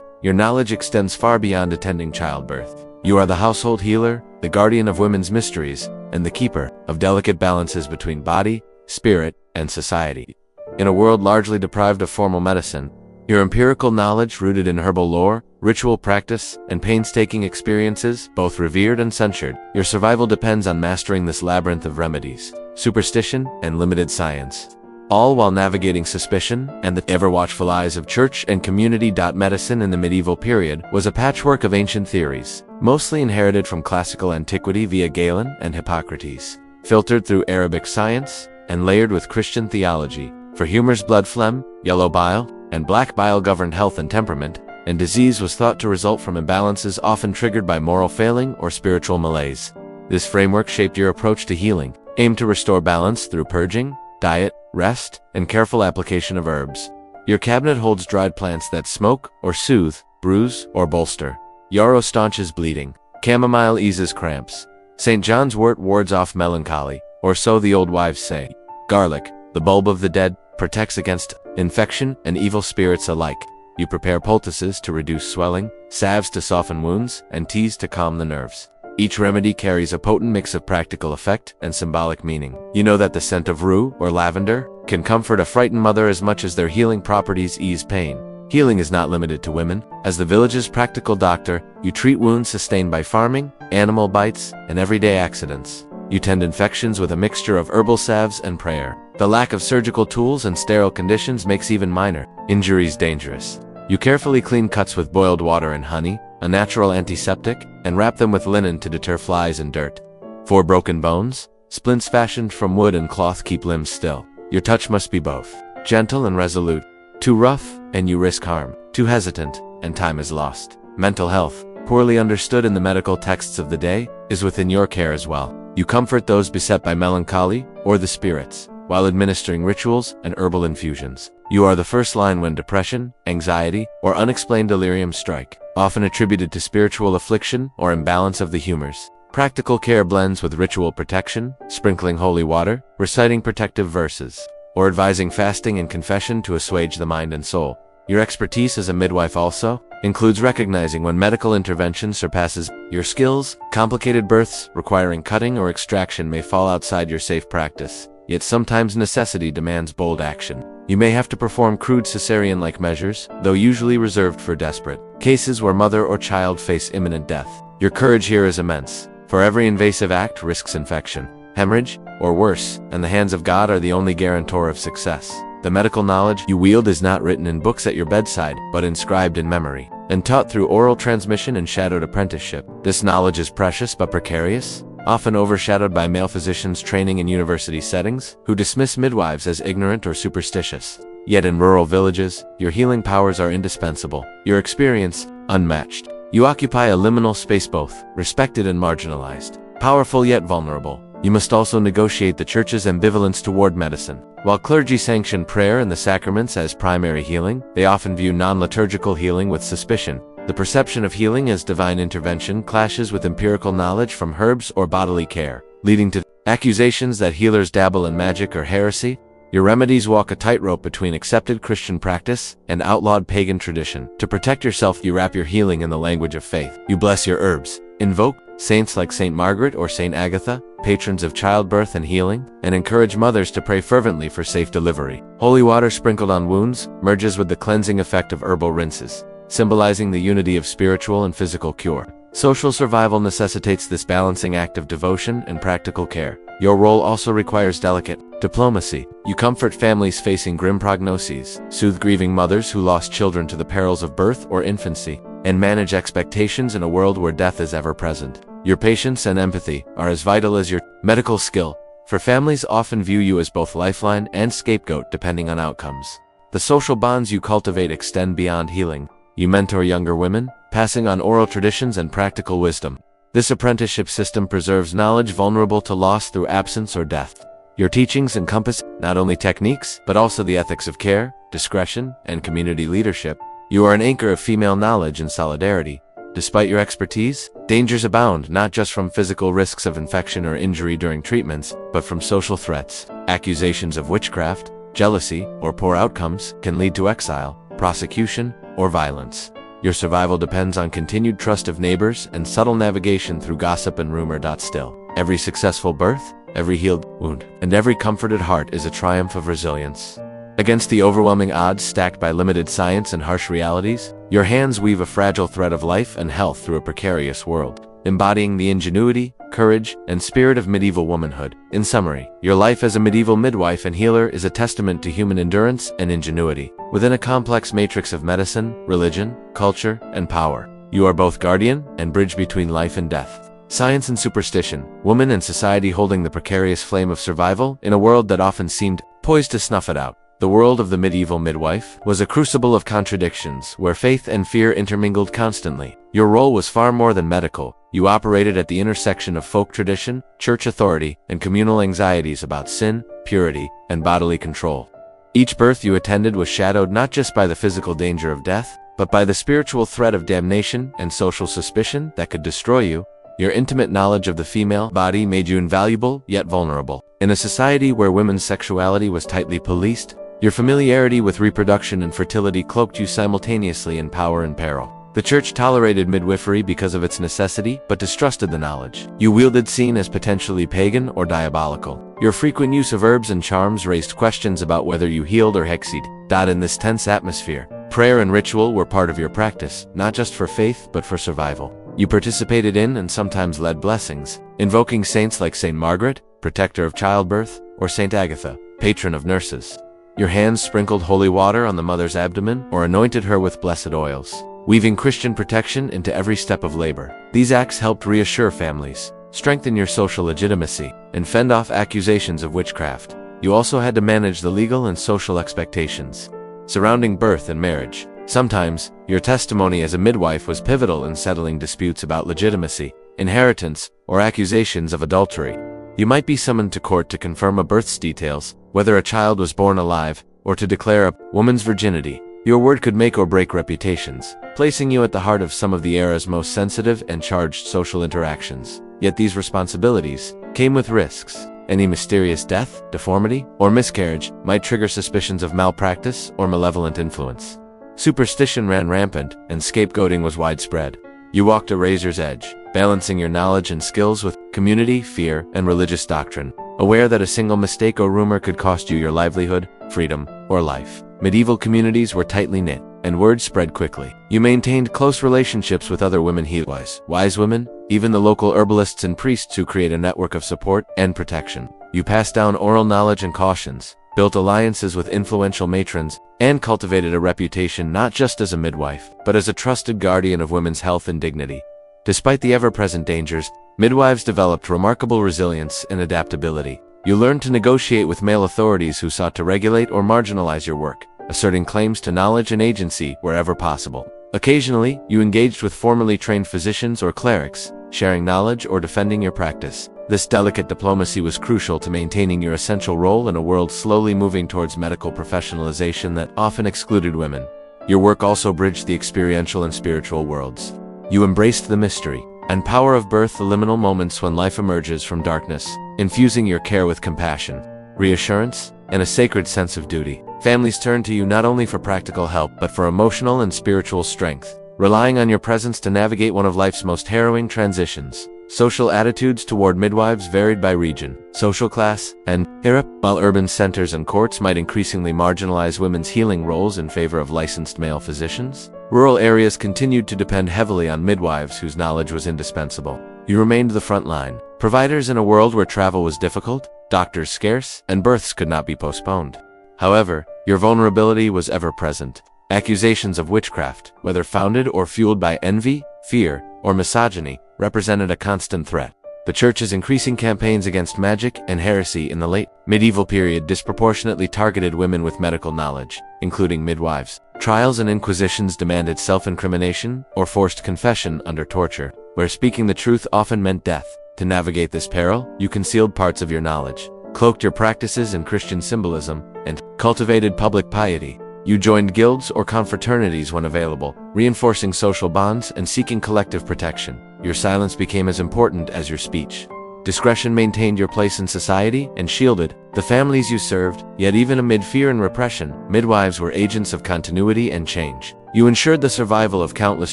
your knowledge extends far beyond attending childbirth. You are the household healer, the guardian of women's mysteries, and the keeper of delicate balances between body, spirit, and society. In a world largely deprived of formal medicine, your empirical knowledge, rooted in herbal lore, ritual practice, and painstaking experiences, both revered and censured, your survival depends on mastering this labyrinth of remedies, superstition, and limited science, all while navigating suspicion and the ever-watchful eyes of church and community. Medicine in the medieval period was a patchwork of ancient theories, mostly inherited from classical antiquity via Galen and Hippocrates, filtered through Arabic science, and layered with Christian theology. For humors, blood phlegm, yellow bile, and black bile governed health and temperament, and disease was thought to result from imbalances often triggered by moral failing or spiritual malaise. This framework shaped your approach to healing, aimed to restore balance through purging, diet, rest, and careful application of herbs. Your cabinet holds dried plants that smoke or soothe, bruise or bolster. Yarrow staunches bleeding. Chamomile eases cramps. St. John's wort wards off melancholy, or so the old wives say. Garlic, the bulb of the dead, protects against infection and evil spirits alike. You prepare poultices to reduce swelling, salves to soften wounds, and teas to calm the nerves. Each remedy carries a potent mix of practical effect and symbolic meaning. You know that the scent of rue or lavender can comfort a frightened mother as much as their healing properties ease pain. Healing is not limited to women. As the village's practical doctor, you treat wounds sustained by farming, animal bites, and everyday accidents. You tend infections with a mixture of herbal salves and prayer. The lack of surgical tools and sterile conditions makes even minor injuries dangerous. You carefully clean cuts with boiled water and honey, a natural antiseptic, and wrap them with linen to deter flies and dirt. For broken bones, splints fashioned from wood and cloth keep limbs still. Your touch must be both gentle and resolute. Too rough, and you risk harm. Too hesitant, and time is lost. Mental health, poorly understood in the medical texts of the day, is within your care as well. You comfort those beset by melancholy or the spirits, while administering rituals and herbal infusions. You are the first line when depression, anxiety, or unexplained delirium strike, often attributed to spiritual affliction or imbalance of the humors. Practical care blends with ritual protection, sprinkling holy water, reciting protective verses, or advising fasting and confession to assuage the mind and soul. Your expertise as a midwife also includes recognizing when medical intervention surpasses your skills. Complicated births requiring cutting or extraction may fall outside your safe practice, yet sometimes necessity demands bold action. You may have to perform crude cesarean-like measures, though usually reserved for desperate cases where mother or child face imminent death. Your courage here is immense, for every invasive act risks infection, hemorrhage, or worse, and the hands of God are the only guarantor of success. The medical knowledge you wield is not written in books at your bedside, but inscribed in memory, and taught through oral transmission and shadowed apprenticeship. This knowledge is precious but precarious, often overshadowed by male physicians training in university settings, who dismiss midwives as ignorant or superstitious. Yet in rural villages, your healing powers are indispensable, your experience unmatched. You occupy a liminal space, both respected and marginalized, powerful yet vulnerable. You must also negotiate the church's ambivalence toward medicine. While clergy sanction prayer and the sacraments as primary healing, they often view non-liturgical healing with suspicion. The perception of healing as divine intervention clashes with empirical knowledge from herbs or bodily care, leading to accusations that healers dabble in magic or heresy. Your remedies walk a tightrope between accepted Christian practice and outlawed pagan tradition. To protect yourself, you wrap your healing in the language of faith. You bless your herbs, Invoke saints like Saint Margaret or Saint Agatha, patrons of childbirth and healing, and encourage mothers to pray fervently for safe delivery. Holy water sprinkled on wounds merges with the cleansing effect of herbal rinses, symbolizing the unity of spiritual and physical cure. Social survival necessitates this balancing act of devotion and practical care. Your role also requires delicate diplomacy. You comfort families facing grim prognoses, soothe grieving mothers who lost children to the perils of birth or infancy, and manage expectations in a world where death is ever present. Your patience and empathy are as vital as your medical skill, for families often view you as both lifeline and scapegoat depending on outcomes. The social bonds you cultivate extend beyond healing. You mentor younger women, passing on oral traditions and practical wisdom. This apprenticeship system preserves knowledge vulnerable to loss through absence or death. Your teachings encompass not only techniques, but also the ethics of care, discretion, and community leadership. You are an anchor of female knowledge and solidarity. Despite your expertise, dangers abound not just from physical risks of infection or injury during treatments, but from social threats. Accusations of witchcraft, jealousy, or poor outcomes can lead to exile, prosecution, or violence. Your survival depends on continued trust of neighbors and subtle navigation through gossip and rumor. Still, every successful birth, every healed wound, and every comforted heart is a triumph of resilience. Against the overwhelming odds stacked by limited science and harsh realities, your hands weave a fragile thread of life and health through a precarious world, embodying the ingenuity, courage, and spirit of medieval womanhood. In summary, your life as a medieval midwife and healer is a testament to human endurance and ingenuity. Within a complex matrix of medicine, religion, culture, and power, you are both guardian and bridge between life and death. Science and superstition, woman and society holding the precarious flame of survival in a world that often seemed poised to snuff it out. The world of the medieval midwife was a crucible of contradictions where faith and fear intermingled constantly. Your role was far more than medical. You operated at the intersection of folk tradition, church authority, and communal anxieties about sin, purity, and bodily control. Each birth you attended was shadowed not just by the physical danger of death, but by the spiritual threat of damnation and social suspicion that could destroy you. Your intimate knowledge of the female body made you invaluable yet vulnerable. In a society where women's sexuality was tightly policed, your familiarity with reproduction and fertility cloaked you simultaneously in power and peril. The church tolerated midwifery because of its necessity, but distrusted the knowledge you wielded, seen as potentially pagan or diabolical. Your frequent use of herbs and charms raised questions about whether you healed or hexied. In this tense atmosphere, prayer and ritual were part of your practice, not just for faith, but for survival. You participated in and sometimes led blessings, invoking saints like Saint Margaret, protector of childbirth, or Saint Agatha, patron of nurses. Your hands sprinkled holy water on the mother's abdomen or anointed her with blessed oils, weaving Christian protection into every step of labor. These acts helped reassure families, strengthen your social legitimacy, and fend off accusations of witchcraft. You also had to manage the legal and social expectations surrounding birth and marriage. Sometimes, your testimony as a midwife was pivotal in settling disputes about legitimacy, inheritance, or accusations of adultery. You might be summoned to court to confirm a birth's details, whether a child was born alive, or to declare a woman's virginity. Your word could make or break reputations, placing you at the heart of some of the era's most sensitive and charged social interactions. Yet these responsibilities came with risks. Any mysterious death, deformity, or miscarriage might trigger suspicions of malpractice or malevolent influence. Superstition ran rampant, and scapegoating was widespread. You walked a razor's edge, balancing your knowledge and skills with community, fear, and religious doctrine, aware that a single mistake or rumor could cost you your livelihood, freedom, or life. Medieval communities were tightly knit, and word spread quickly. You maintained close relationships with other women healers, wise women, even the local herbalists and priests who create a network of support and protection. You passed down oral knowledge and cautions, built alliances with influential matrons, and cultivated a reputation not just as a midwife, but as a trusted guardian of women's health and dignity. Despite the ever-present dangers, midwives developed remarkable resilience and adaptability. You learned to negotiate with male authorities who sought to regulate or marginalize your work, asserting claims to knowledge and agency wherever possible. Occasionally, you engaged with formerly trained physicians or clerics, sharing knowledge or defending your practice. This delicate diplomacy was crucial to maintaining your essential role in a world slowly moving towards medical professionalization that often excluded women. Your work also bridged the experiential and spiritual worlds. You embraced the mystery and power of birth, the liminal moments when life emerges from darkness, infusing your care with compassion, reassurance, and a sacred sense of duty. Families turned to you not only for practical help but for emotional and spiritual strength, relying on your presence to navigate one of life's most harrowing transitions. Social attitudes toward midwives varied by region, social class, and era. While urban centers and courts might increasingly marginalize women's healing roles in favor of licensed male physicians, rural areas continued to depend heavily on midwives whose knowledge was indispensable. You remained the front line, providers in a world where travel was difficult, doctors scarce, and births could not be postponed. However, your vulnerability was ever present. Accusations of witchcraft, whether founded or fueled by envy, fear, or misogyny, represented a constant threat. The Church's increasing campaigns against magic and heresy in the late medieval period disproportionately targeted women with medical knowledge, including midwives. Trials and inquisitions demanded self-incrimination or forced confession under torture, where speaking the truth often meant death. To navigate this peril, you concealed parts of your knowledge, cloaked your practices in Christian symbolism, and cultivated public piety. You joined guilds or confraternities when available, reinforcing social bonds and seeking collective protection. Your silence became as important as your speech. Discretion maintained your place in society and shielded the families you served, yet even amid fear and repression, midwives were agents of continuity and change. You ensured the survival of countless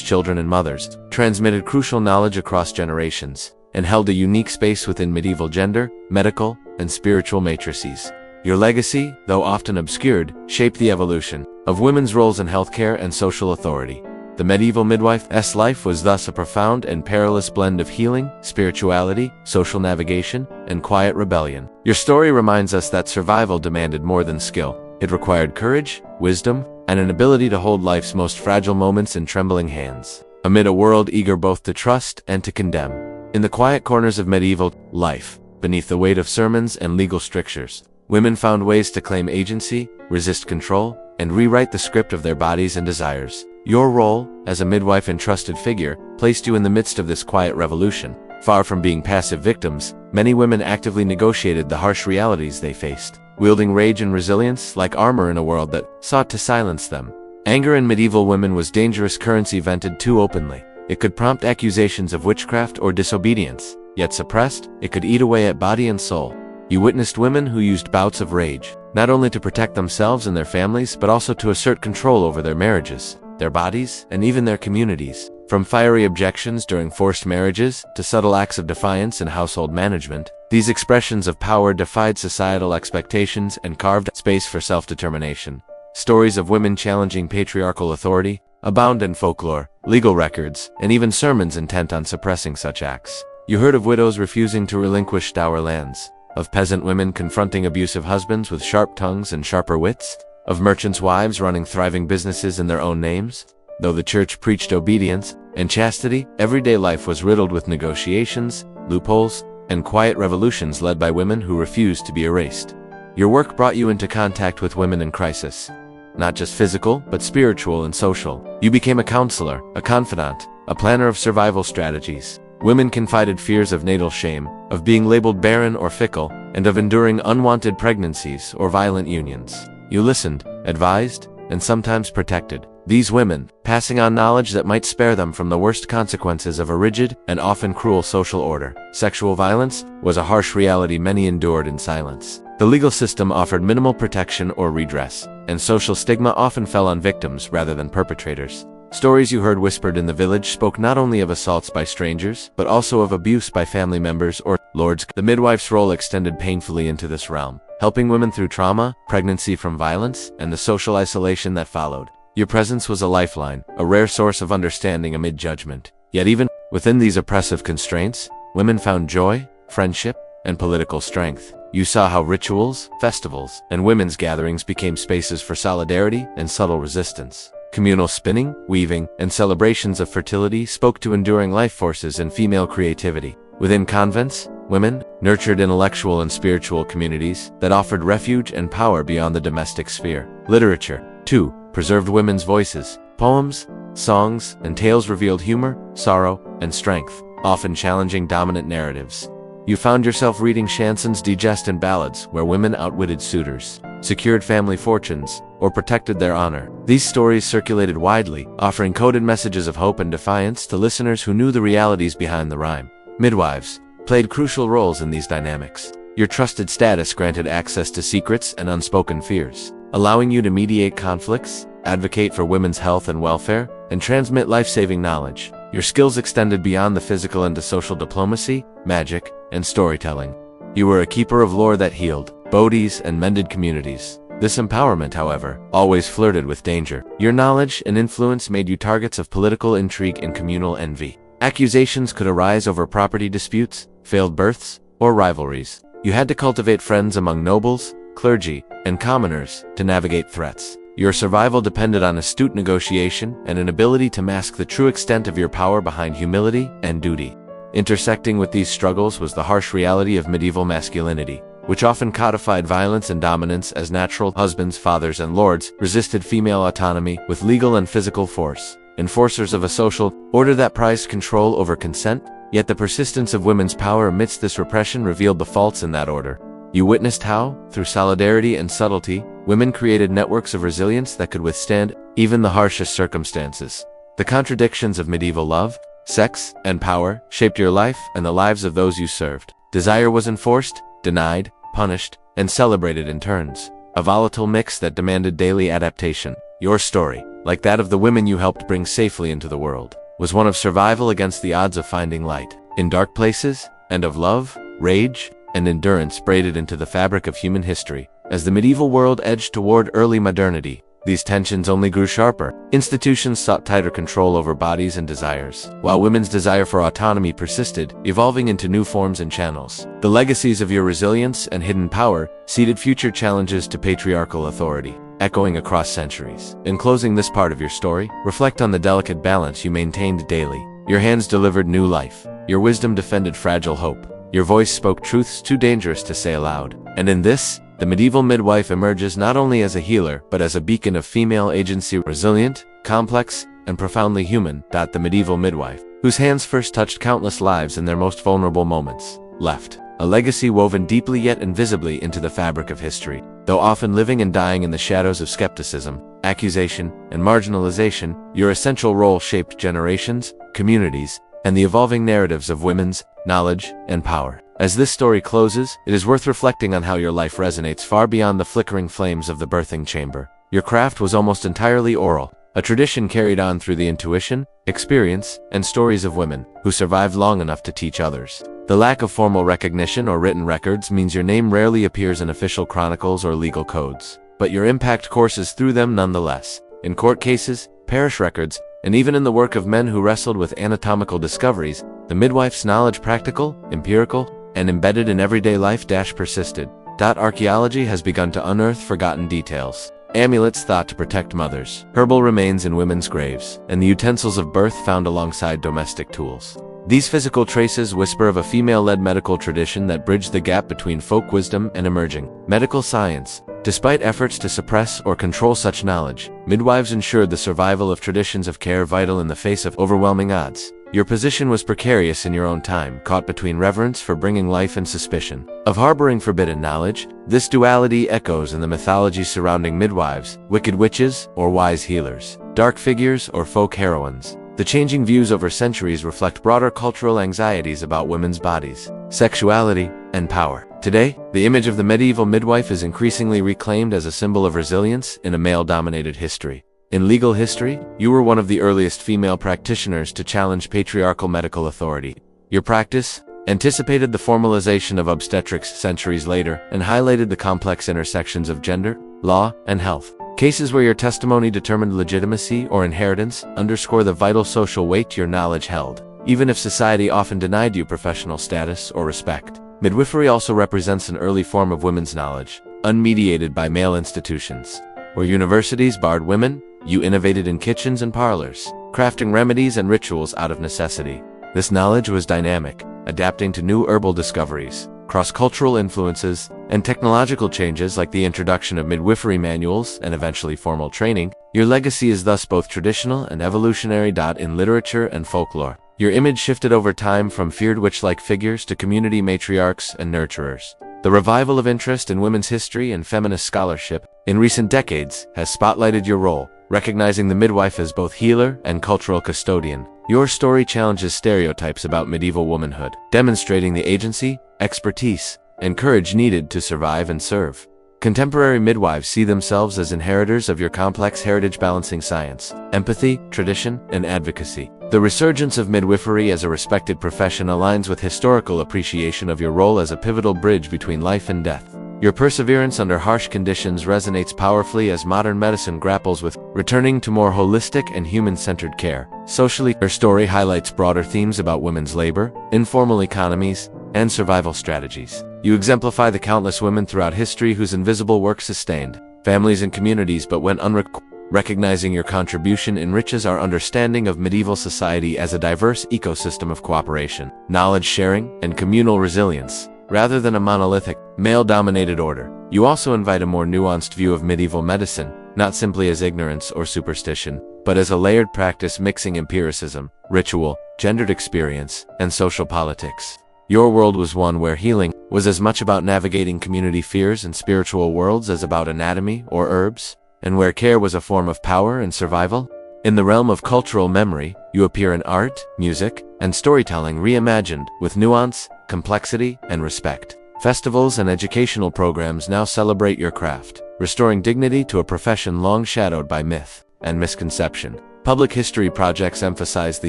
children and mothers, transmitted crucial knowledge across generations, and held a unique space within medieval gender, medical, and spiritual matrices. Your legacy, though often obscured, shaped the evolution of women's roles in healthcare and social authority. The medieval midwife's life was thus a profound and perilous blend of healing, spirituality, social navigation, and quiet rebellion. Your story reminds us that survival demanded more than skill. It required courage, wisdom, and an ability to hold life's most fragile moments in trembling hands, amid a world eager both to trust and to condemn. In the quiet corners of medieval life, beneath the weight of sermons and legal strictures, women found ways to claim agency, resist control, and rewrite the script of their bodies and desires. Your role, as a midwife and trusted figure, placed you in the midst of this quiet revolution. Far from being passive victims, many women actively negotiated the harsh realities they faced, wielding rage and resilience like armor in a world that sought to silence them. Anger in medieval women was dangerous currency vented too openly. It could prompt accusations of witchcraft or disobedience, yet suppressed, it could eat away at body and soul. You witnessed women who used bouts of rage, not only to protect themselves and their families, but also to assert control over their marriages, their bodies, and even their communities. From fiery objections during forced marriages to subtle acts of defiance in household management, these expressions of power defied societal expectations and carved space for self-determination. Stories of women challenging patriarchal authority abound in folklore, legal records, and even sermons intent on suppressing such acts. You heard of widows refusing to relinquish dower lands, of peasant women confronting abusive husbands with sharp tongues and sharper wits, of merchants' wives running thriving businesses in their own names. Though the Church preached obedience and chastity, everyday life was riddled with negotiations, loopholes, and quiet revolutions led by women who refused to be erased. Your work brought you into contact with women in crisis, not just physical, but spiritual and social. You became a counselor, a confidant, a planner of survival strategies. Women confided fears of natal shame, of being labeled barren or fickle, and of enduring unwanted pregnancies or violent unions. You listened, advised, and sometimes protected these women, passing on knowledge that might spare them from the worst consequences of a rigid and often cruel social order. Sexual violence was a harsh reality many endured in silence. The legal system offered minimal protection or redress, and social stigma often fell on victims rather than perpetrators. Stories you heard whispered in the village spoke not only of assaults by strangers, but also of abuse by family members or lords. The midwife's role extended painfully into this realm, helping women through trauma, pregnancy from violence, and the social isolation that followed. Your presence was a lifeline, a rare source of understanding amid judgment. Yet even within these oppressive constraints, women found joy, friendship, and political strength. You saw how rituals, festivals, and women's gatherings became spaces for solidarity and subtle resistance. Communal spinning, weaving, and celebrations of fertility spoke to enduring life forces and female creativity. Within convents, women nurtured intellectual and spiritual communities that offered refuge and power beyond the domestic sphere. Literature, too, preserved women's voices. Poems, songs, and tales revealed humor, sorrow, and strength, often challenging dominant narratives. You found yourself reading chansons, digests, and ballads where women outwitted suitors, secured family fortunes, or protected their honor. These stories circulated widely, offering coded messages of hope and defiance to listeners who knew the realities behind the rhyme. Midwives played crucial roles in these dynamics. Your trusted status granted access to secrets and unspoken fears, allowing you to mediate conflicts, advocate for women's health and welfare, and transmit life-saving knowledge. Your skills extended beyond the physical into social diplomacy, magic, and storytelling. You were a keeper of lore that healed, bodies, and mended communities. This empowerment, however, always flirted with danger. Your knowledge and influence made you targets of political intrigue and communal envy. Accusations could arise over property disputes, failed births, or rivalries. You had to cultivate friends among nobles, clergy, and commoners to navigate threats. Your survival depended on astute negotiation and an ability to mask the true extent of your power behind humility and duty. Intersecting with these struggles was the harsh reality of medieval masculinity, which often codified violence and dominance as natural. Husbands, fathers, and lords resisted female autonomy with legal and physical force, enforcers of a social order that prized control over consent. Yet the persistence of women's power amidst this repression revealed the faults in that order. You witnessed how, through solidarity and subtlety, women created networks of resilience that could withstand even the harshest circumstances. The contradictions of medieval love, sex, and power shaped your life and the lives of those you served. Desire was enforced, denied, punished, and celebrated in turns, a volatile mix that demanded daily adaptation. Your story, like that of the women you helped bring safely into the world, was one of survival against the odds of finding light in dark places, and of love, rage, and endurance braided into the fabric of human history. As the medieval world edged toward early modernity, these tensions only grew sharper. Institutions sought tighter control over bodies and desires, while women's desire for autonomy persisted, evolving into new forms and channels. The legacies of your resilience and hidden power seeded future challenges to patriarchal authority, echoing across centuries. In closing this part of your story, reflect on the delicate balance you maintained daily. Your hands delivered new life. Your wisdom defended fragile hope. Your voice spoke truths too dangerous to say aloud. And in this, the medieval midwife emerges not only as a healer, but as a beacon of female agency, resilient, complex, and profoundly human. The medieval midwife, whose hands first touched countless lives in their most vulnerable moments, left a legacy woven deeply yet invisibly into the fabric of history. Though often living and dying in the shadows of skepticism, accusation, and marginalization, your essential role shaped generations, communities, and the evolving narratives of women's knowledge and power. As this story closes, it is worth reflecting on how your life resonates far beyond the flickering flames of the birthing chamber. Your craft was almost entirely oral, a tradition carried on through the intuition, experience, and stories of women who survived long enough to teach others. The lack of formal recognition or written records means your name rarely appears in official chronicles or legal codes, but your impact courses through them nonetheless. In court cases, parish records, and even in the work of men who wrestled with anatomical discoveries, the midwife's knowledge, practical, empirical, and embedded in everyday life, persisted. Archaeology has begun to unearth forgotten details. Amulets thought to protect mothers, herbal remains in women's graves, and the utensils of birth found alongside domestic tools. These physical traces whisper of a female-led medical tradition that bridged the gap between folk wisdom and emerging medical science. Despite efforts to suppress or control such knowledge, midwives ensured the survival of traditions of care vital in the face of overwhelming odds. Your position was precarious in your own time, caught between reverence for bringing life and suspicion of harboring forbidden knowledge. This duality echoes in the mythology surrounding midwives, wicked witches or wise healers, dark figures or folk heroines. The changing views over centuries reflect broader cultural anxieties about women's bodies, sexuality, and power. Today, the image of the medieval midwife is increasingly reclaimed as a symbol of resilience in a male-dominated history. In legal history, you were one of the earliest female practitioners to challenge patriarchal medical authority. Your practice anticipated the formalization of obstetrics centuries later and highlighted the complex intersections of gender, law, and health. Cases where your testimony determined legitimacy or inheritance underscore the vital social weight your knowledge held, even if society often denied you professional status or respect. Midwifery also represents an early form of women's knowledge, unmediated by male institutions. Where universities barred women, you innovated in kitchens and parlors, crafting remedies and rituals out of necessity. This knowledge was dynamic, adapting to new herbal discoveries, cross-cultural influences, and technological changes like the introduction of midwifery manuals and eventually formal training. Your legacy is thus both traditional and evolutionary. In literature and folklore, your image shifted over time from feared witch-like figures to community matriarchs and nurturers. The revival of interest in women's history and feminist scholarship in recent decades has spotlighted your role, recognizing the midwife as both healer and cultural custodian. Your story challenges stereotypes about medieval womanhood, demonstrating the agency, expertise, and courage needed to survive and serve. Contemporary midwives see themselves as inheritors of your complex heritage balancing science, empathy, tradition, and advocacy. The resurgence of midwifery as a respected profession aligns with historical appreciation of your role as a pivotal bridge between life and death. Your perseverance under harsh conditions resonates powerfully as modern medicine grapples with returning to more holistic and human-centered care. Socially, your story highlights broader themes about women's labor, informal economies, and survival strategies. You exemplify the countless women throughout history whose invisible work sustained families and communities but went unrecognized. Recognizing your contribution enriches our understanding of medieval society as a diverse ecosystem of cooperation, knowledge sharing, and communal resilience, rather than a monolithic, male-dominated order. You also invite a more nuanced view of medieval medicine, not simply as ignorance or superstition, but as a layered practice mixing empiricism, ritual, gendered experience, and social politics. Your world was one where healing was as much about navigating community fears and spiritual worlds as about anatomy or herbs, and where care was a form of power and survival. In the realm of cultural memory, you appear in art, music, and storytelling reimagined with nuance, complexity, and respect. Festivals and educational programs now celebrate your craft, restoring dignity to a profession long shadowed by myth and misconception. Public history projects emphasize the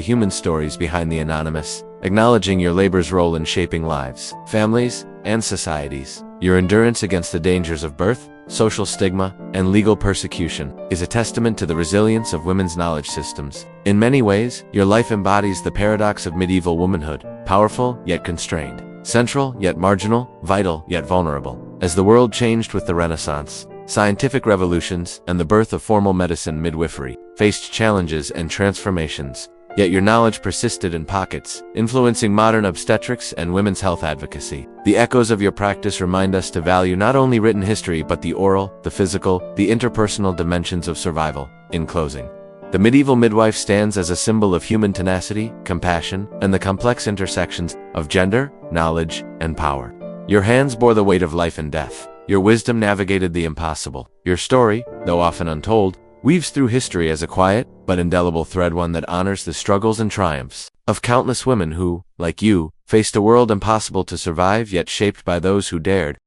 human stories behind the anonymous, acknowledging your labor's role in shaping lives, families, and societies. Your endurance against the dangers of birth, social stigma, and legal persecution is a testament to the resilience of women's knowledge systems. In many ways, your life embodies the paradox of medieval womanhood, powerful yet constrained, central yet marginal, vital yet vulnerable. As the world changed with the Renaissance, scientific revolutions, and the birth of formal medicine, midwifery faced challenges and transformations. Yet your knowledge persisted in pockets, influencing modern obstetrics and women's health advocacy. The echoes of your practice remind us to value not only written history but the oral, the physical, the interpersonal dimensions of survival. In closing, the medieval midwife stands as a symbol of human tenacity, compassion, and the complex intersections of gender, knowledge, and power. Your hands bore the weight of life and death. Your wisdom navigated the impossible. Your story, though often untold, weaves through history as a quiet but indelible thread, one that honors the struggles and triumphs of countless women who, like you, faced a world impossible to survive yet shaped by those who dared.